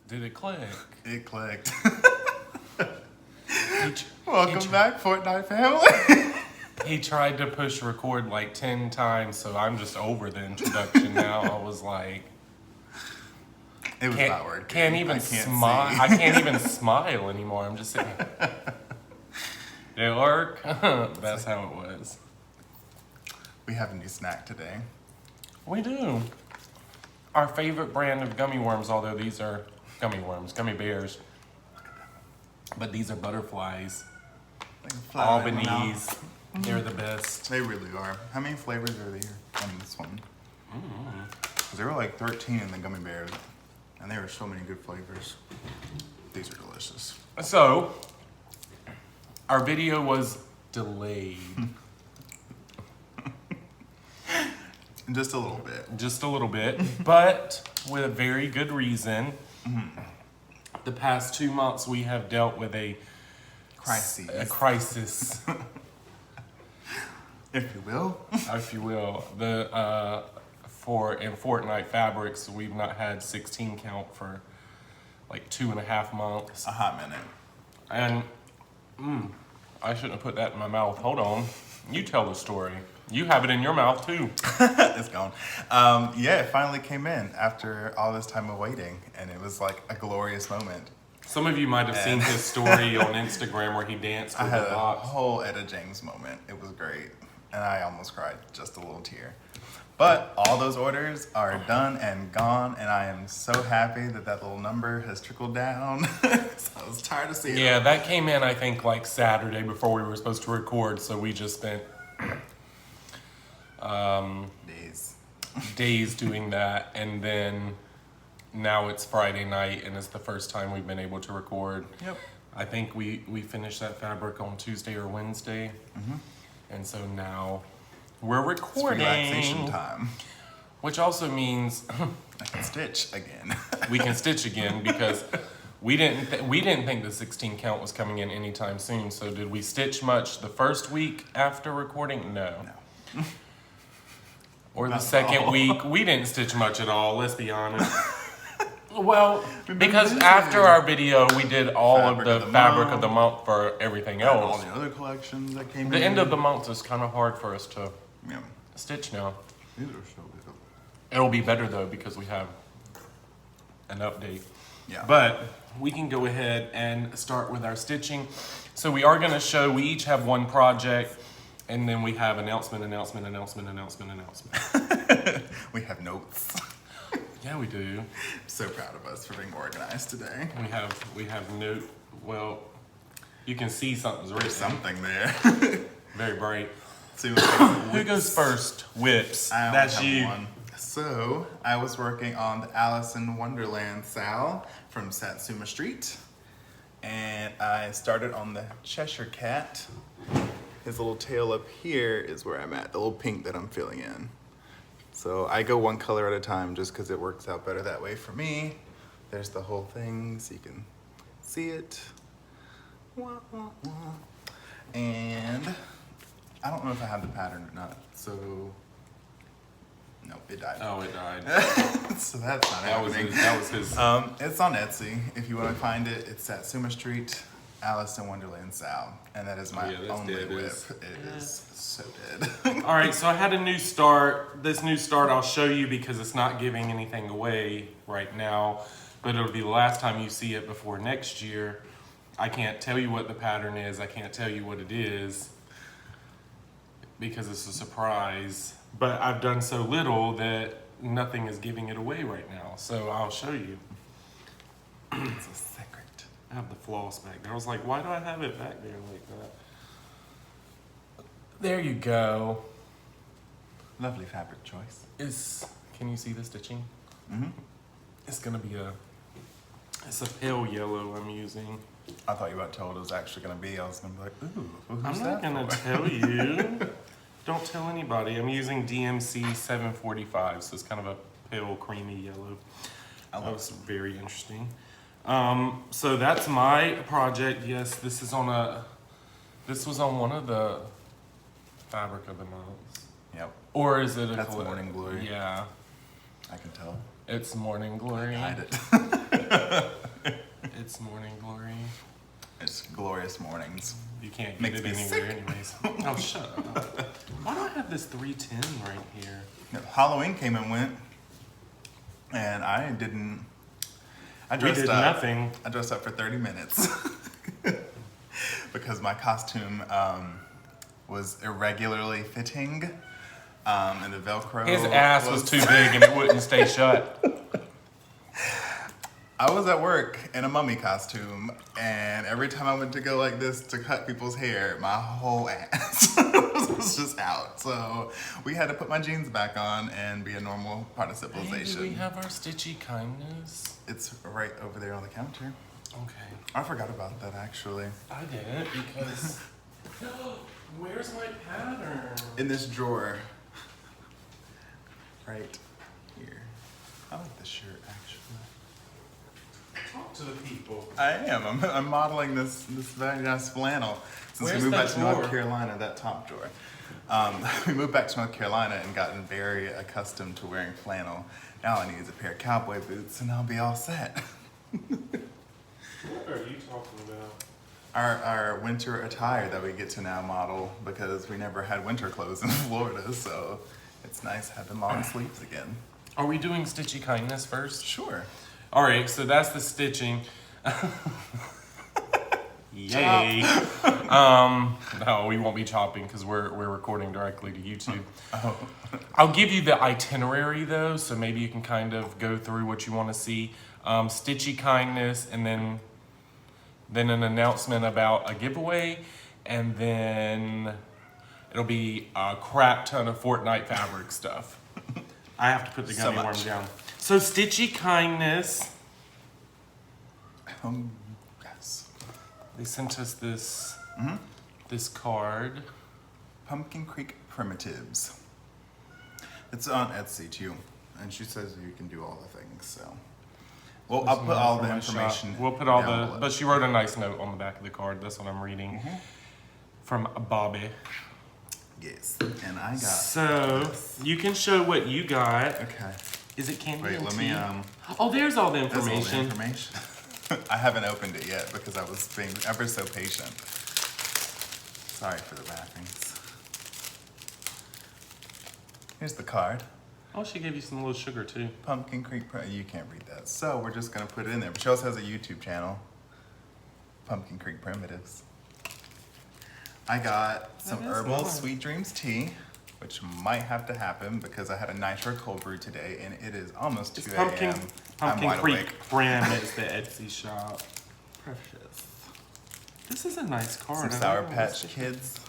Did it click? It clicked. He Welcome back, Fortnight family. He tried to push record like 10 times, so I'm just over the introduction now. I was like, It was not working. can't even I can't smile. see. I can't even smile anymore. I'm just sitting here. Did it work? That's how it was. We have a new snack today. We do. Our favorite brand of gummy worms, although these are gummy worms, gummy bears. But these are butterflies. Like a flower in my Albanese. mouth. They're the best. They really are. How many flavors are there on this one? Because there were like 13 in the gummy bears. And there were so many good flavors. These are delicious. So, our video was delayed. Just a little bit. Just a little bit, but with a very good reason. The past 2 months we have dealt with a Crises. crisis, If you will. if you will. In Fortnight Fabrics, we've not had 16 count for like 2.5 months. A hot minute. And I shouldn't have put that in my mouth. Hold on. You tell the story. You have it in your mouth too. It's gone. Yeah, it finally came in after all this time of waiting, and it was like a glorious moment. Some of you might have seen his story on Instagram where he danced I with had the a box. whole Etta James moment. It was great, and I almost cried, just a little tear. But all those orders are done and gone, and I am so happy that that little number has trickled down. So I was tired of seeing Yeah, it. that came in, I think, like Saturday before we were supposed to record, so we just spent days doing that, and then now it's Friday night, and it's the first time we've been able to record. Yep. I think we finished that fabric on Tuesday or Wednesday, and so now we're It's recording. relaxation time. Which also means I can stitch again. we can stitch again because we didn't think the 16 count was coming in anytime soon. So did we stitch much the first week after recording? No. Or the Not at second all. week, we didn't stitch much at all, let's be honest. Well, We've been because busy. after our video, we did all Fabric of of the the fabric month. of the month for everything And all else. the other collections that came The in. end of the month is kind of hard for us to Yeah. stitch now. These are so good. It'll be better though because we have an update. Yeah. But we can go ahead and start with our stitching. So we are gonna show, we each have one project, and then we have announcement. We have notes. Yeah, we do. So proud of us for being organized today. We have note, well, you can see something's written. There's something there. Very bright. So Who goes first? Whips. I only That's have you. one. So I was working on the Alice in Wonderland Sal from Satsuma Street, and I started on the Cheshire Cat. His little tail up here is where I'm at, the little pink that I'm filling in. So I go one color at a time just because it works out better that way for me. There's the whole thing so you can see it. Wah, wah, wah. And I don't know if I have the pattern or not, so nope, it died. Oh, it died. So that's not That was happening. his. It's on Etsy. If you want to find it, it's Satsuma Street, Alice in Wonderland Sal, and that is my Yeah, that's only dead. whip. It is so dead. All right, so I had a new start. This new start I'll show you because it's not giving anything away right now, but it'll be the last time you see it before next year. I can't tell you what the pattern is. I can't tell you what it is because it's a surprise, but I've done so little that nothing is giving it away right now. So I'll show you. It's a secret. I have the floss back there. I was like, why do I have it back there like that? There you go. Lovely fabric choice. Can you see the stitching? Mm-hmm. It's gonna be it's a pale yellow I'm using. I thought you were about to tell what it was actually going to be. I was going to be like, ooh, who's I'm that not gonna for? tell you. Don't tell anybody. I'm using DMC 745, so it's kind of a pale creamy yellow. I That love was very interesting. So that's my project. Yes, this was on one of the fabric of the months. Yep, Or is it a That's Morning Glory. Yeah, I can tell. it's Morning Glory. Hide it. this morning, Glory? It's glorious mornings. You can't get Makes it me anywhere sick. anyways. Oh, shut up. Why do I have this 310 right here? Halloween came and went, and I didn't. I We dressed did up. nothing. I dressed up for 30 minutes because my costume was irregularly fitting, and the Velcro. His ass was too big and it wouldn't stay shut. I was at work in a mummy costume, and every time I went to go like this to cut people's hair, my whole ass was just out. So we had to put my jeans back on and be a normal part of Hey, civilization. do we have our stitchy kindness? It's right over there on the counter. Okay. I forgot about that actually. I didn't because... Where's my pattern? In this drawer. Right here. I like this shirt actually. Talk to the people. I am. I'm modeling this very nice flannel. Since Where's we moved that back to North drawer? Carolina, that top drawer. We moved back to North Carolina and gotten very accustomed to wearing flannel. Now I need is a pair of cowboy boots and I'll be all set. What are you talking about? Our winter attire that we get to now model because we never had winter clothes in Florida, so it's nice having long sleeves again. Are we doing stitchy kindness first? Sure. All right, so that's the stitching. Yay. No, we won't be chopping because we're recording directly to YouTube. Oh. I'll give you the itinerary though, so maybe you can kind of go through what you want to see. Stitchy kindness, and then an announcement about a giveaway, and then it'll be a crap ton of Fortnight Fabric stuff. I have to put the So gummy worm much. down. So stitchy kindness. Yes. They sent us this Mhm. this card. Pumpkin Creek Primatives. It's on Etsy too, and she says you can do all the things. So, well, I'll put all the information. We'll put all down the. below. But she wrote a nice note on the back of the card. That's what I'm reading from Bobby. Yes, and I got. So this. you can show what you got. Okay. Is it candy Wait, and let me tea? Oh, there's all the That's all the information. information. I haven't opened it yet because I was being ever so patient. Sorry for the wrappings. Here's the card. Oh, she gave you some little sugar too. Pumpkin Creek. You can't read that, so we're just gonna put it in there. But she also has a YouTube channel. Pumpkin Creek Primitives. I got some is herbal nice. Sweet Dreams tea, which might have to happen because I had a nitro cold brew today, and it is almost 2 It's a.m. Pumpkin I'm wide Creek awake. Brand is the Etsy shop. Precious. This is a nice card. Some I Sour don't know Patch what's- Kids.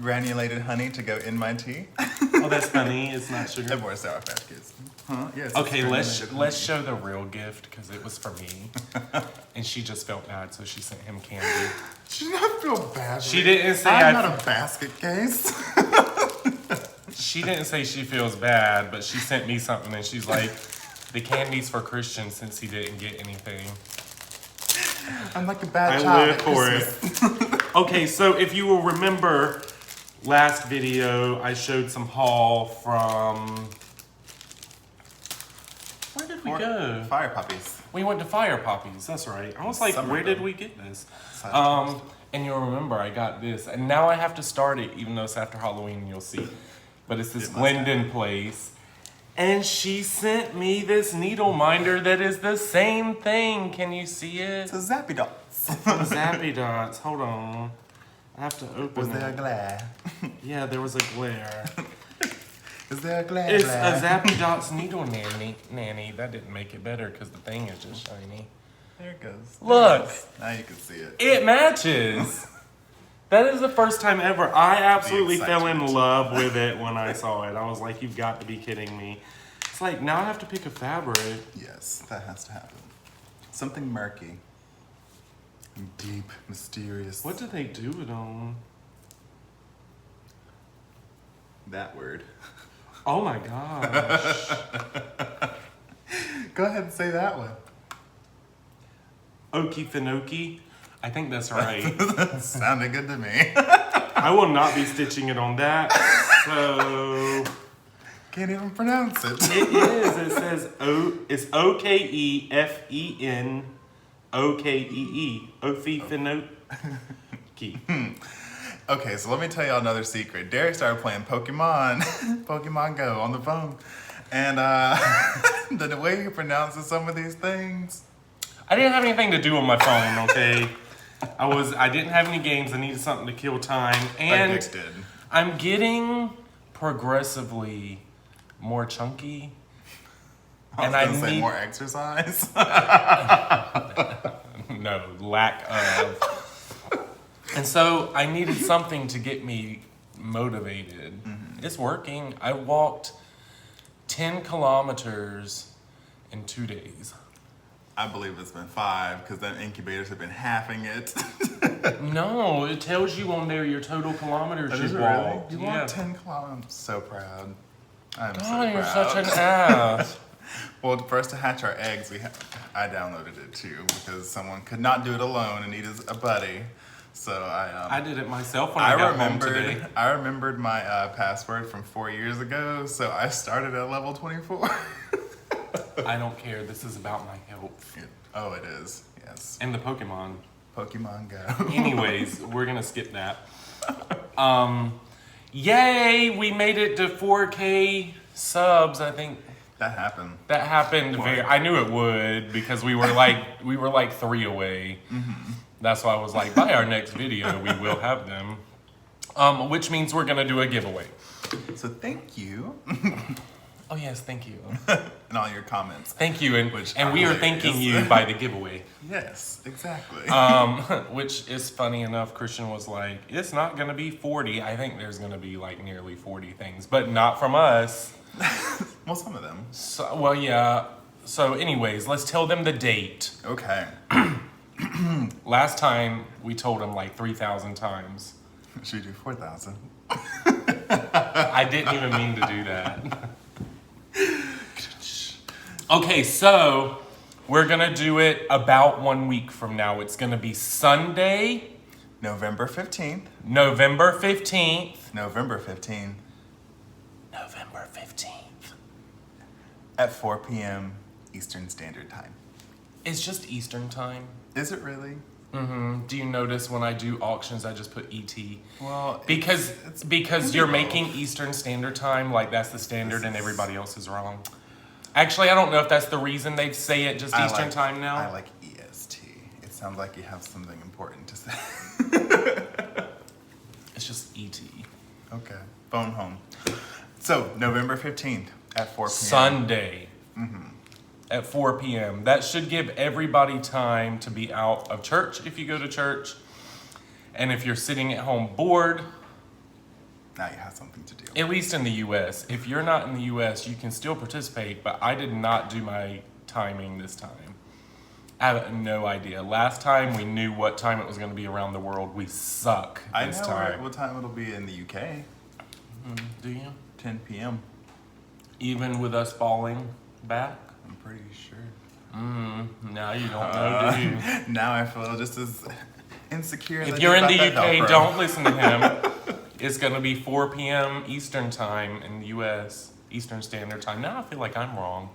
Granulated honey to go in my tea. Oh, that's honey. It's not And sugar. more Sour Patch Kids. Huh? Yes. it's Okay, let's granulated show the real gift because it was for me, and she just felt bad, so she sent him candy. honey. She did not feel bad. She didn't say I'm I- not a basket case. She didn't say she feels bad, but she sent me something, and she's like, "The candy's for Christian since he didn't get anything." I'm like a bad I child. live at for Christmas. it. Okay, so if you will remember, last video I showed some haul from. Where did we go? Fire Poppies. We went to Fire Poppies. That's right. I was like, Summer where did though. we get this? Side And you'll remember I got this, and now I have to start it, even though it's after Halloween. You'll see, but it's this It must Linden place, and she sent me this needle minder that is the same thing. Can you see it? It's a Zappy Dots. Zappy Dots. Hold on, I have to open Was it. there a glare? Yeah, there was a glare. Is there a glare? It's glare? a Zappy Dots needle nanny. That didn't make it better because the thing is just shiny. There it goes. Look. Now you can see it. It matches. That is the first time ever. I absolutely The fell in excitement. love with it when I saw it. I was like, you've got to be kidding me. It's like, now I have to pick a fabric. Yes, that has to happen. Something murky. And deep, mysterious. What do they do it on? That word. Oh my gosh. Go ahead and say that one. Okie Finoki. I think that's right. Sounded good to me. I will not be stitching it on that. So, Can't even pronounce it. It is. It says it's Okefenokee. Okefenokee. Okay, so let me tell y'all another secret. Derek started playing Pokemon, Pokemon Go on the phone. And the way he pronounces some of these things. I didn't have anything to do on my phone, okay? I didn't have any games. I needed something to kill time. And Addicted. I'm getting progressively more chunky. I was And gonna say more exercise. No, lack of. And so I needed something to get me motivated. Mm-hmm. It's working. I walked 10 kilometers in 2 days. I believe it's been 5 because then incubators have been halving it. No, it tells you on there your total kilometers you walked. Really? You walked 10 kilometers. I'm so proud. I'm so God, you're proud. such an ass. Well, for us to hatch our eggs, I downloaded it too because someone could not do it alone and needed a buddy. So I did it myself when I got home today. I remembered my password from 4 years ago, so I started at level 24. I don't care. This is about my health. Oh, it is. Yes. And the Pokemon. Pokemon Go. Anyways, we're going to skip that. Yay! We made it to 4K subs, I think. That happened. That happened I knew it would because we were like 3 away. Mm-hmm. That's why I was like, by our next video, we will have them. Which means we're going to do a giveaway. So thank you. Oh, yes, thank you. And all your comments. Thank you. And we are thanking you by the giveaway. Yes, exactly. Which is funny enough. Christian was like, it's not going to be 40. I think there's going to be like nearly 40 things, but not from us. Well, some of them. So, well, yeah. So anyways, let's tell them the date. Okay. Last time we told them like 3,000 times. Should we do 4,000? I didn't even mean to do that. Okay, so we're going to do it about 1 week from now. It's going to be Sunday, November 15th. November 15th. November 15th. November 15th. At 4 p.m. Eastern Standard Time. It's just Eastern time. Is it really? Mm-hmm. Do you notice when I do auctions, I just put ET? Well, because you're making Eastern Standard Time, like that's the standard and everybody else is wrong. Actually, I don't know if that's the reason they say it just Eastern Time now. I like EST. It sounds like you have something important to say. It's just ET. Okay. Phone home. So, November 15th at 4 p.m. Sunday. Mm-hmm. At 4 p.m. That should give everybody time to be out of church if you go to church. And if you're sitting at home bored, now you have something to do. At least in the U.S. If you're not in the U.S., you can still participate, but I did not do my timing this time. I have no idea. Last time we knew what time it was going to be around the world. We suck this time. What time it'll be in the UK. Do you? 10 p.m. Even with us falling back? I'm pretty sure. Now you don't know, do you? Now I feel just as insecure as If I you're did in the about that UK, Velcro. don't listen to him. It's going to be 4 p.m. Eastern Time in the U.S. Eastern Standard Time. Now I feel like I'm wrong.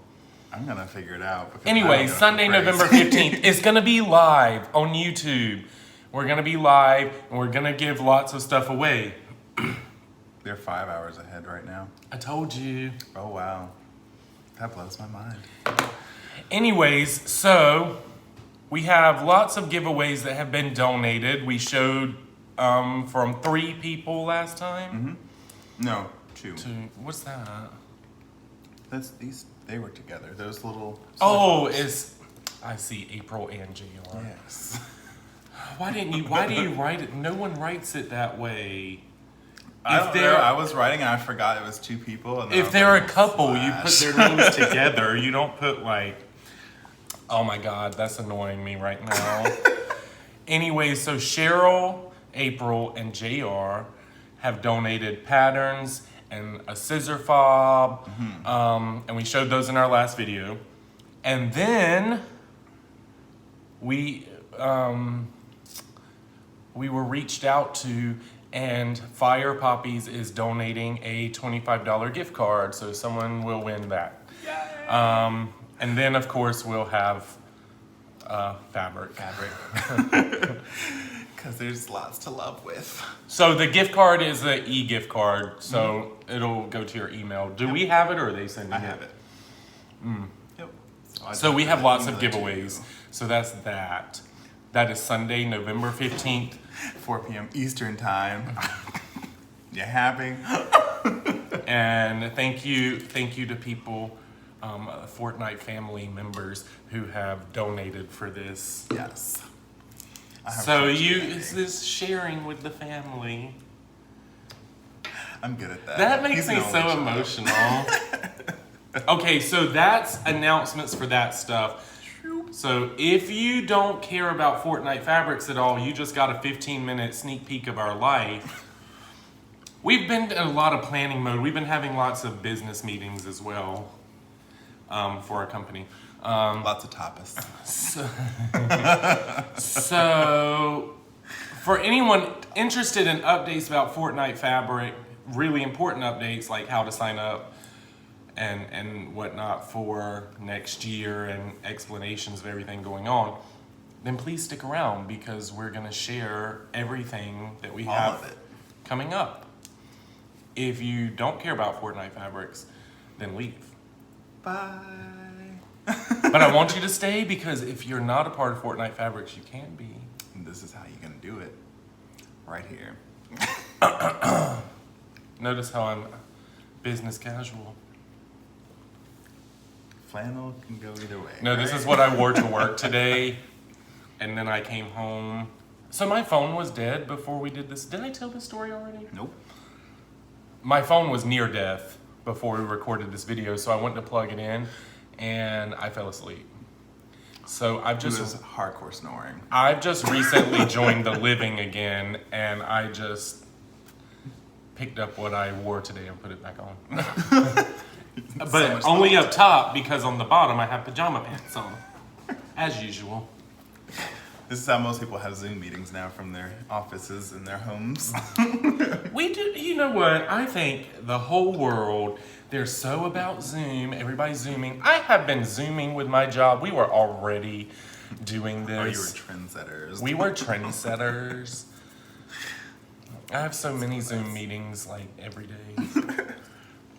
I'm going to figure it out. Anyway, Sunday, November 15th. It's going to be live on YouTube. We're going to be live, and we're going to give lots of stuff away. They're 5 hours ahead right now. I told you. Oh, wow. That blows my mind. Anyways, so we have lots of giveaways that have been donated. We showed from 3 people last time. Mm-hmm. No, 2. What's that? They were together. Those little. Oh, I see April and JR. Yes. Why do you write it? No one writes it that way. I was writing and I forgot it was 2 people. And if they're a couple, you put their names together. You don't put like, oh my God, that's annoying me right now. Anyway, so Cheryl, April, and JR have donated patterns and a scissor fob. Mm-hmm. And we showed those in our last video. And then we were reached out to, And Fire Poppies is donating a $25 gift card, so someone will win that. Yay! And then, of course, we'll have fabric. Because there's lots to love with. So the gift card is an e-gift card, so it'll go to your email. Do we have it, or are they sending it? I have it. Yep. So we have lots of giveaways. So that's that. That is Sunday, November 15th. 4 p.m. Eastern time. You happy? And thank you to people, Fortnight family members who have donated for this. Yes. So is this sharing with the family? I'm good at that. That makes me so emotional. Okay, so that's announcements for that stuff. So if you don't care about Fortnight Fabrics at all, you just got a 15-minute sneak peek of our life. We've been in a lot of planning mode. We've been having lots of business meetings as well for our company. Lots of tapas. So for anyone interested in updates about Fortnight Fabric, really important updates like how to sign up and whatnot for next year and explanations of everything going on, then please stick around because we're going to share everything that we have coming up. If you don't care about Fortnight Fabrics, then leave. Bye. But I want you to stay because if you're not a part of Fortnight Fabrics, you can be. And this is how you're going to do it. Right here. Notice how I'm business casual. Flannel can go either way. No, this is what I wore to work today. And then I came home. So my phone was dead before we did this. Did I tell this story already? Nope. My phone was near death before we recorded this video. So I went to plug it in and I fell asleep. So I've just... It was hardcore snoring. I've just recently joined the living again. And I just picked up what I wore today and put it back on. But only up top because on the bottom I have pajama pants on, as usual. This is how most people have Zoom meetings now from their offices and their homes. We do, you know what? I think the whole world, they're so about Zoom. Everybody's Zooming. I have been Zooming with my job. We were already doing this. Oh, you were trendsetters. We were trendsetters. I have so many Zoom meetings like every day.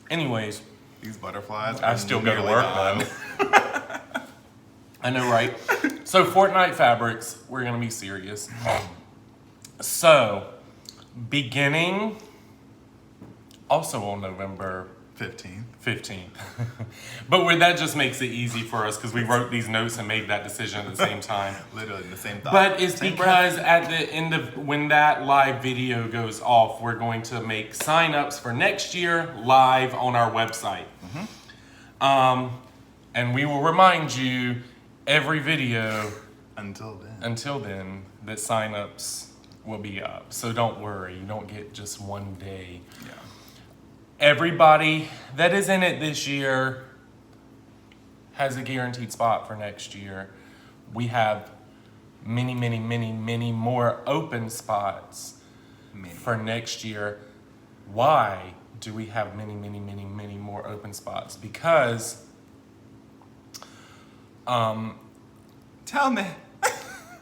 Anyways. These butterflies. I still go to work though. I know, right? So Fortnight Fabrics, we're gonna be serious. So, beginning also on November 15th. But that just makes it easy for us because we wrote these notes and made that decision at the same time. Literally the same thought. But it's same because breath. at the end of when that live video goes off, we're going to make sign-ups for next year live on our website. And we will remind you every video until then that sign-ups will be up. So don't worry, you don't get just one day. Yeah. Everybody that is in it this year has a guaranteed spot for next year. We have many more open spots for next year. Why do we have many more open spots? Because tell me.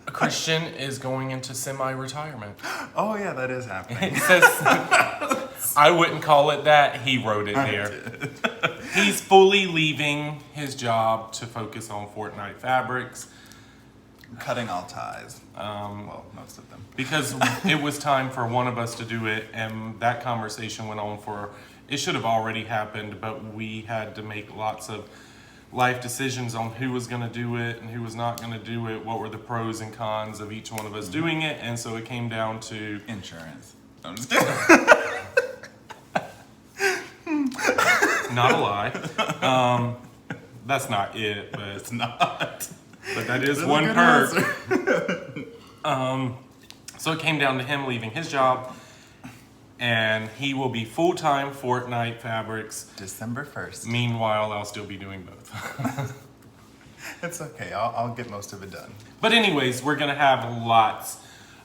Christian is going into semi-retirement. Oh yeah, that is happening. He says, I wouldn't call it that. He wrote it there. He's fully leaving his job to focus on Fortnight Fabrics. Cutting all ties. Well, most of them. Because it was time for one of us to do it, and that conversation went on for, it should have already happened, but we had to make lots of life decisions on who was going to do it and who was not going to do it, what were the pros and cons of each one of us doing it, and so it came down to... insurance. I'm just kidding. Not a lie. That's not it, but... It's not. But that is That's one perk. So it came down to him leaving his job, and he will be full-time Fortnight Fabrics. December 1st. Meanwhile, I'll still be doing both. It's okay. I'll get most of it done. But anyways, we're going to have lots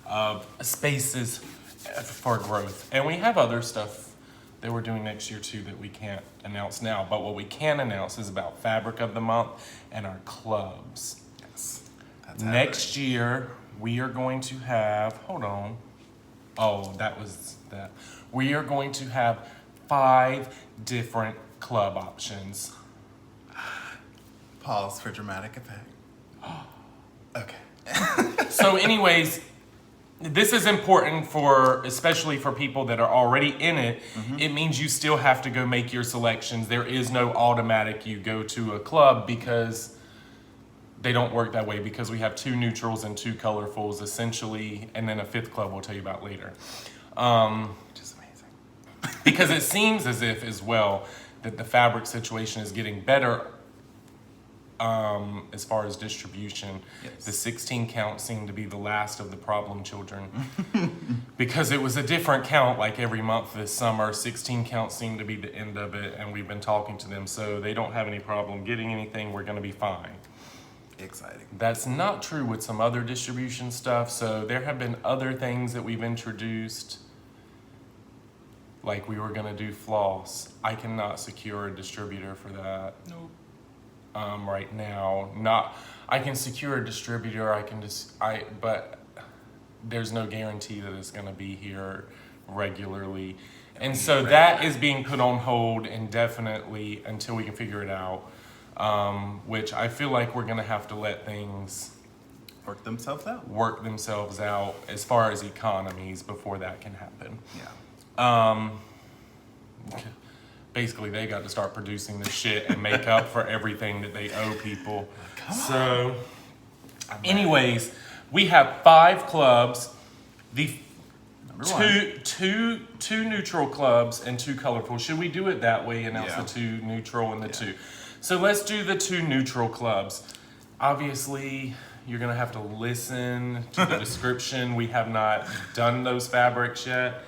of spaces for growth. And we have other stuff that we're doing next year too that we can't announce now. But what we can announce is about Fabric of the Month and our clubs. Yes. That's Next year, we are going to have, hold on. Oh, that was that. We are going to have 5 different club options. Pause for dramatic effect. Okay. So anyways, this is important for, especially for people that are already in it. It means you still have to go make your selections. There is no automatic you go to a club because they don't work that way, because we have 2 neutrals and 2 colorfuls essentially, and then a 5th club we'll tell you about later. Which is amazing. Because it seems as if as well that the fabric situation is getting better as far as distribution. Yes. The 16 count seemed to be the last of the problem children because it was a different count like every month this summer. 16 count seemed to be the end of it, and we've been talking to them, so they don't have any problem getting anything. We're going to be fine. Exciting. That's not true with some other distribution stuff. So there have been other things that we've introduced. Like we were gonna do floss. I cannot secure a distributor for that. Nope. Right now, I can secure a distributor. But there's no guarantee that it's gonna be here regularly, and so that is being put on hold indefinitely until we can figure it out. Which I feel like we're gonna have to let things Work themselves out. work themselves out as far as economies before that can happen. Yeah. Basically, they got to start producing this shit and make up for everything that they owe people. So, anyways, we have 5 clubs. The Number 1. two neutral clubs and 2 colorful. Should we do it that way? Announce Yeah. the 2 neutral and the Yeah. 2. So let's do the 2 neutral clubs. Obviously, you're gonna have to listen to the description. We have not done those fabrics yet,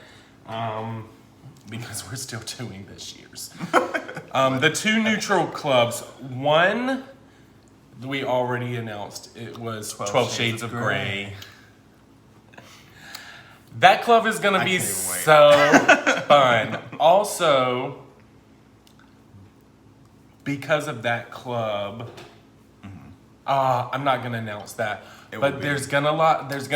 because we're still doing this year's. The 2 neutral clubs. One, we already announced. It was 12 Shades of Grey. That club is gonna be can't even wait. so fun. Also, because of that club, I'm not gonna announce that. It will But be there's gonna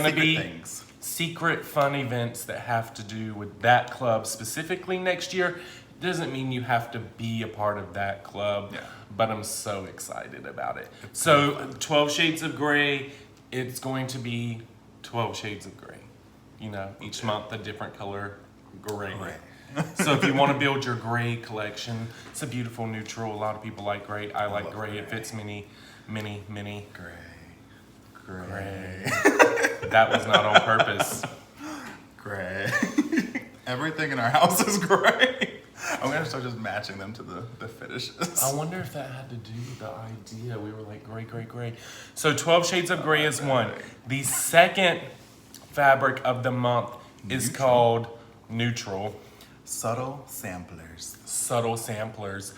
Secret be things. secret fun events that have to do with that club specifically next year. Doesn't mean you have to be a part of that club, Yeah. but I'm so excited about it. So 12 Shades of Grey, it's going to be 12 Shades of Grey. You know, each month a different color gray. So if you want to build your gray collection, it's a beautiful neutral. A lot of people like gray. I like love gray. It gray. fits many. Gray. That was not on purpose. Gray. Everything in our house is gray. I'm gonna start just matching them to the finishes. I wonder if that had to do with the idea. We were like gray. So 12 Shades of Grey is one. The second fabric of the month is Neutral. called Neutral. Subtle samplers. Subtle Samplers.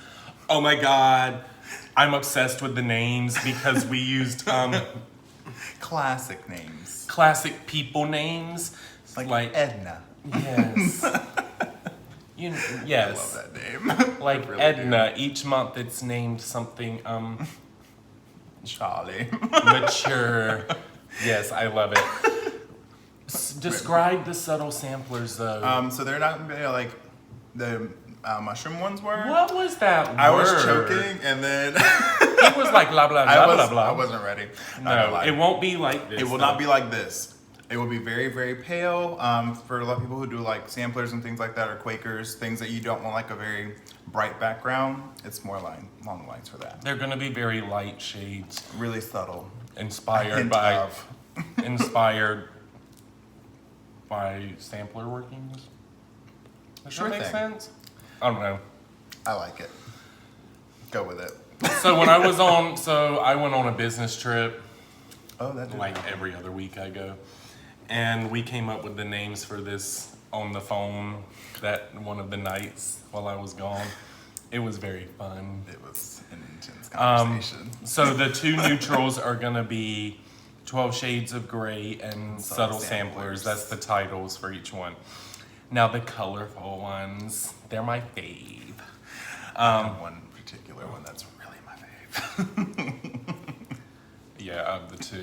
Oh my God. I'm obsessed with the names because we used Classic names. classic people names. Like Edna. Yes. Yes. I love that name. Like I really Edna, each month it's named something Charlie. mature. Yes, I love it. Describe the subtle samplers though. So they're not gonna be like the mushroom ones were. What was that word? I was choking and then It was like blah blah blah blah blah. I wasn't ready. Not gonna No, lie. it won't be like this. It will not be like this. It will be very, very pale. For a lot of people who do like samplers and things like that, or Quakers, things that you don't want like a very bright background, it's more along the lines for that. They're gonna be very light shades, Really subtle. inspired Hint by of. inspired by sampler workings. Does Sure that make thing. sense? I don't know. I like it. Go with it. So when I went on a business trip. Oh, that did Like happen. every other week I go. And we came up with the names for this on the phone that one of the nights while I was gone. It was very fun. It was an intense conversation. So the 2 neutrals are gonna be 12 Shades of Grey and Subtle Samplers. That's the titles for each one. Now the colorful ones, they're my fave. I have one particular one that's really my fave. Yeah, of the two.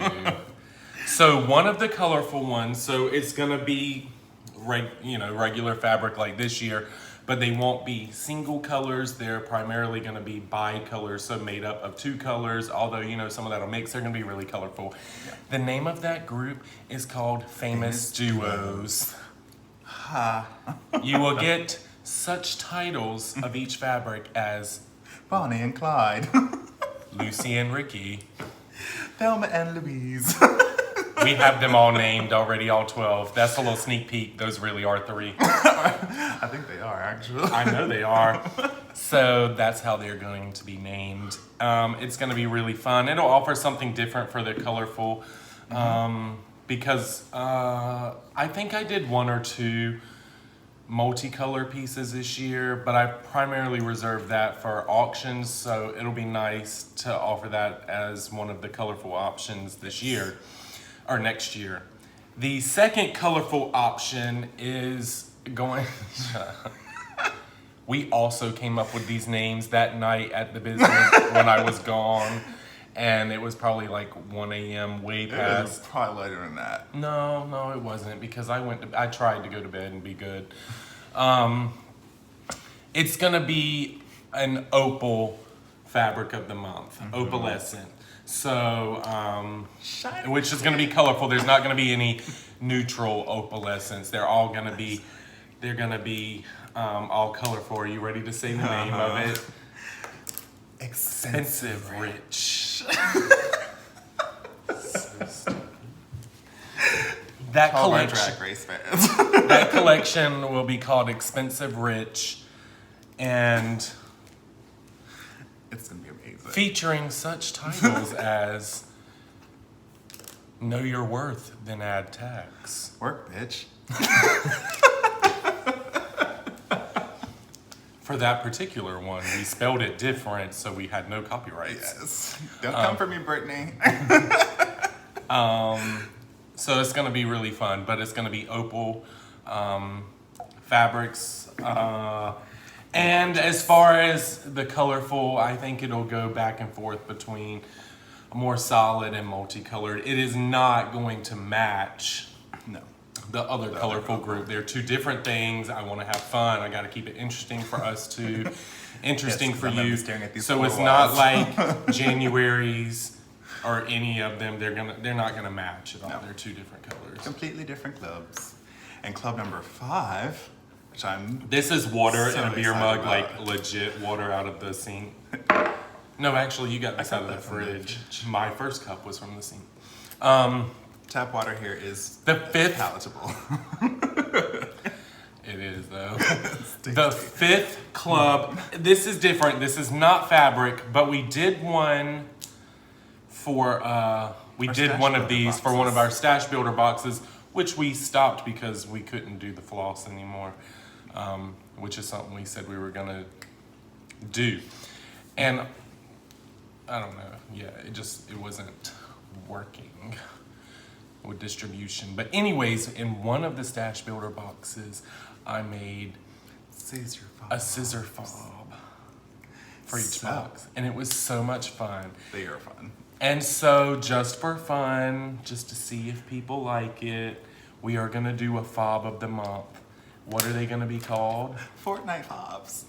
So one of the colorful ones, so it's gonna be regular fabric like this year, but they won't be single colors. They're primarily gonna be bi-colors, so made up of 2 colors, although, some of that'll mix. They're gonna be really colorful. Yeah. The name of that group is called Famous Duos. You will get such titles of each fabric as Bonnie and Clyde. Lucy and Ricky. Thelma and Louise. We have them all named already, all 12. That's a little sneak peek. Those really are 3. I think they are, actually. I know they are. So that's how they're going to be named. It's going to be really fun. It'll offer something different for the colorful because I think I did 1 or 2 multicolor pieces this year, but I primarily reserved that for auctions, so it'll be nice to offer that as one of the colorful options this year, or next year. The second colorful option is going... We also came up with these names that night at the business when I was gone, and it was probably like 1 a.m. way past. It was probably later than that. No, it wasn't, because I tried to go to bed and be good. It's gonna be an opal fabric of the month, opalescent. So, which is gonna be colorful. There's not gonna be any neutral opalescence. They're gonna be all colorful. Are you ready to say the name of it? Expensive Rich. So stupid. That All collection, my Drag Race fans. that collection will be called Expensive Rich, and It's gonna be amazing. featuring such titles as Know Your Worth, Then Add Tax. Work, bitch. For that particular one, we spelled it different, so we had no copyrights. Yes. Don't come for me, Brittany. So it's gonna be really fun, but it's gonna be opal fabrics. And as far as the colorful, I think it'll go back and forth between more solid and multicolored. It is not going to match No. the other colorful group. They're 2 different things. I want to have fun. I got to keep it interesting for us too. Interesting Yes, for I'm gonna you. be staring at these So four it's not walls. like January's or any of them. They're not gonna match at all. No. They're 2 different colors. Completely different clubs. And club number 5, which I'm This is water So in a beer excited mug, about. like legit water out of the sink. No, actually, you got this out of the that from the fridge. My first cup was from the sink. tap water here is The 5th. palatable. It is though. The 5th club. This is different. This is not fabric, but we did one for we Our did stash one of builder these for one of boxes. our stash builder boxes, which we stopped because we couldn't do the floss anymore, which is something we said we were gonna do. And I don't know. Yeah, it wasn't working with distribution. But anyways, in one of the stash builder boxes, I made Scissor fob. a scissor fob for each So- box, and it was so much fun. They are fun. And so, just for fun, just to see if people like it, we are gonna do a fob of the month. What are they gonna be called? Fortnight fobs.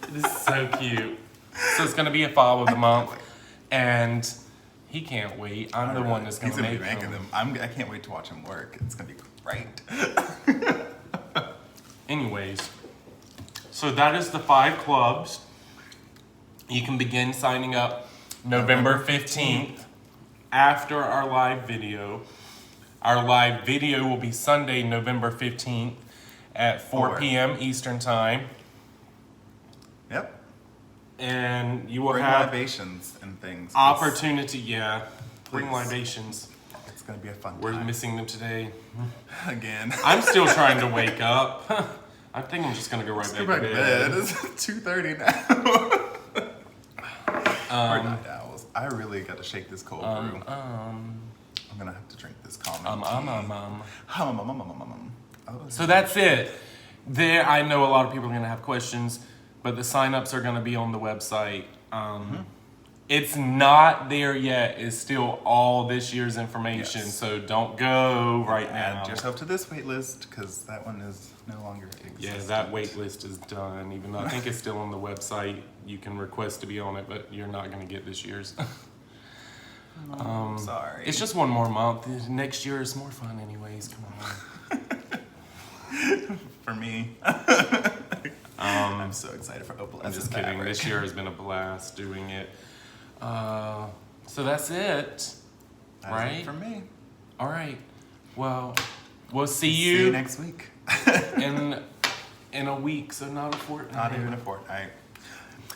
This is so cute. So it's gonna be a fob of the month, and he can't wait. I'm the one that's He's gonna be make making them. them. I can't wait to watch him work. It's gonna be great. Anyways, so that is the 5 clubs. You can begin signing up November 15th after our live video. Our live video will be Sunday, November 15th at 4 p.m. Eastern Time. Yep. And you will Bring have libations and things. 'cause opportunity, bring Please. libations. It's gonna be a fun We're time. missing them today. Again. I'm still trying to wake up. I think I'm just gonna go right Let's back go back to to bed. bed. It's 2:30 now. We're night owls. I really got to shake this cold brew. I'm gonna have to drink this common. So that's it. There, I know a lot of people are gonna have questions, but the signups are gonna be on the website. It's not there yet. It's still all this year's information. Yes. So don't go right now. Add yourself to this wait list because that one is no longer existent. Yeah, that wait list is done. Even though I think it's still on the website, you can request to be on it, but you're not gonna get this year's. Sorry. It's just one more month. Next year is more fun, anyways. Come on. For me. I'm so excited for Opalescent I'm just kidding. Fabric. This year has been a blast doing it. So that's it, That's right? it for me. All right. Well, we'll see See you you next week. in a week, so not a fortnight. Not even a fortnight.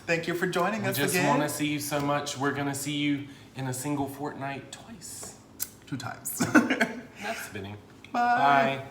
Thank you for joining We us just again. want to see you so much. We're gonna see you in a single fortnight twice. 2 times. That's spinning. Bye. Bye.